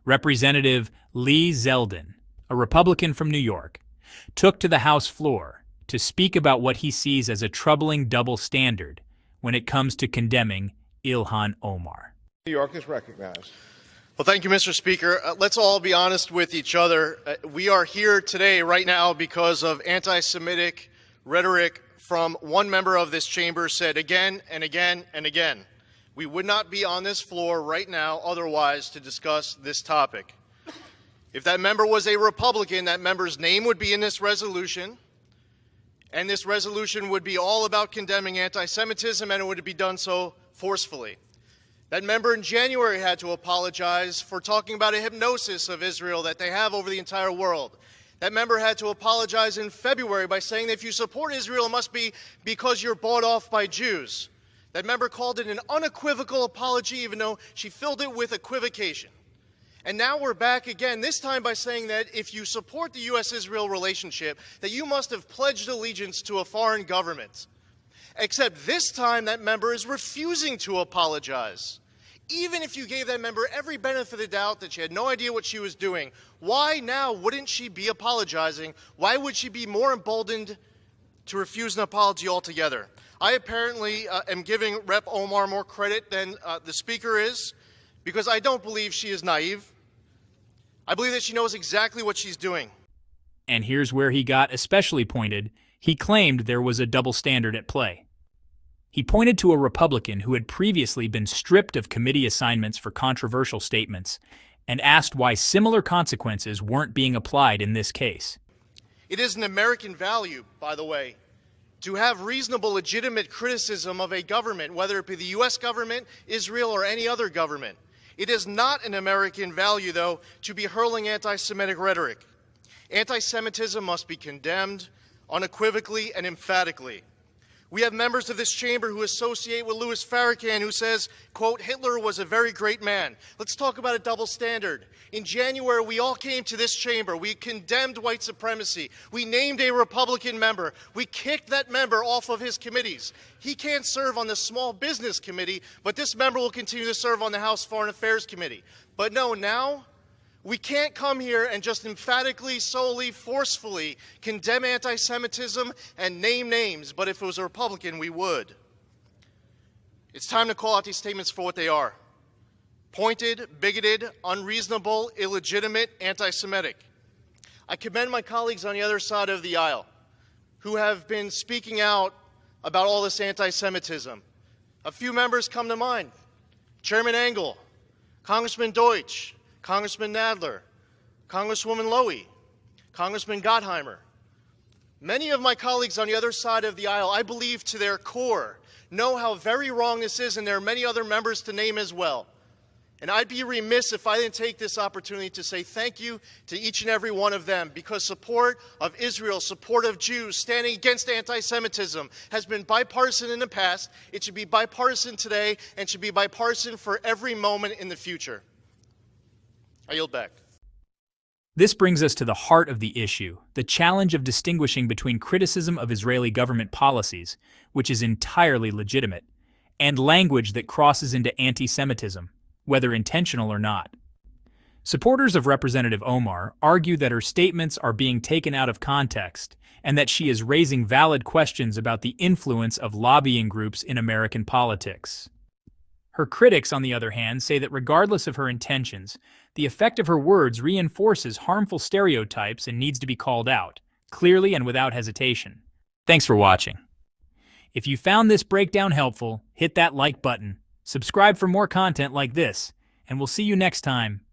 Representative Lee Zeldin, a Republican from New York, took to the House floor to speak about what he sees as a troubling double standard when it comes to condemning Ilhan Omar. New York is recognized. Well, thank you, Mr. Speaker. Let's all be honest with each other. We are here today, right now, because of anti-Semitic rhetoric from one member of this chamber said again and again and again. We would not be on this floor right now otherwise to discuss this topic. If that member was a Republican, that member's name would be in this resolution, and this resolution would be all about condemning anti-Semitism, and it would be done so forcefully. That member in January had to apologize for talking about a hypnosis of Israel that they have over the entire world. That member had to apologize in February by saying that if you support Israel, it must be because you're bought off by Jews. That member called it an unequivocal apology, even though she filled it with equivocation. And now we're back again, this time by saying that if you support the U.S.-Israel relationship, that you must have pledged allegiance to a foreign government. Except this time that member is refusing to apologize. Even if you gave that member every benefit of the doubt that she had no idea what she was doing, why now wouldn't she be apologizing? Why would she be more emboldened to refuse an apology altogether? I apparently am giving Rep. Omar more credit than the Speaker is, because I don't believe she is naive. I believe that she knows exactly what she's doing. And here's where he got especially pointed. He claimed there was a double standard at play. He pointed to a Republican who had previously been stripped of committee assignments for controversial statements and asked why similar consequences weren't being applied in this case. It is an American value, by the way, to have reasonable, legitimate criticism of a government, whether it be the U.S. government, Israel, or any other government. It is not an American value, though, to be hurling anti-Semitic rhetoric. Anti-Semitism must be condemned unequivocally and emphatically. We have members of this chamber who associate with Louis Farrakhan, who says, quote, Hitler was a very great man. Let's talk about a double standard. In January, we all came to this chamber. We condemned white supremacy. We named a Republican member. We kicked that member off of his committees. He can't serve on the Small Business Committee, but this member will continue to serve on the House Foreign Affairs Committee. But no, now we can't come here and just emphatically, solely, forcefully condemn anti-Semitism and name names, but if it was a Republican, we would. It's time to call out these statements for what they are. Pointed, bigoted, unreasonable, illegitimate, anti-Semitic. I commend my colleagues on the other side of the aisle who have been speaking out about all this anti-Semitism. A few members come to mind. Chairman Engel, Congressman Deutsch, Congressman Nadler, Congresswoman Lowy, Congressman Gottheimer. Many of my colleagues on the other side of the aisle, I believe to their core, know how very wrong this is, and there are many other members to name as well. And I'd be remiss if I didn't take this opportunity to say thank you to each and every one of them, because support of Israel, support of Jews, standing against anti-Semitism has been bipartisan in the past. It should be bipartisan today, and should be bipartisan for every moment in the future. I yield back. This brings us to the heart of the issue, the challenge of distinguishing between criticism of Israeli government policies, which is entirely legitimate, and language that crosses into anti-Semitism, whether intentional or not. Supporters of Representative Omar argue that her statements are being taken out of context and that she is raising valid questions about the influence of lobbying groups in American politics. Her critics, on the other hand, say that regardless of her intentions, the effect of her words reinforces harmful stereotypes and needs to be called out, clearly and without hesitation. Thanks for watching. If you found this breakdown helpful, hit that like button, subscribe for more content like this, and we'll see you next time.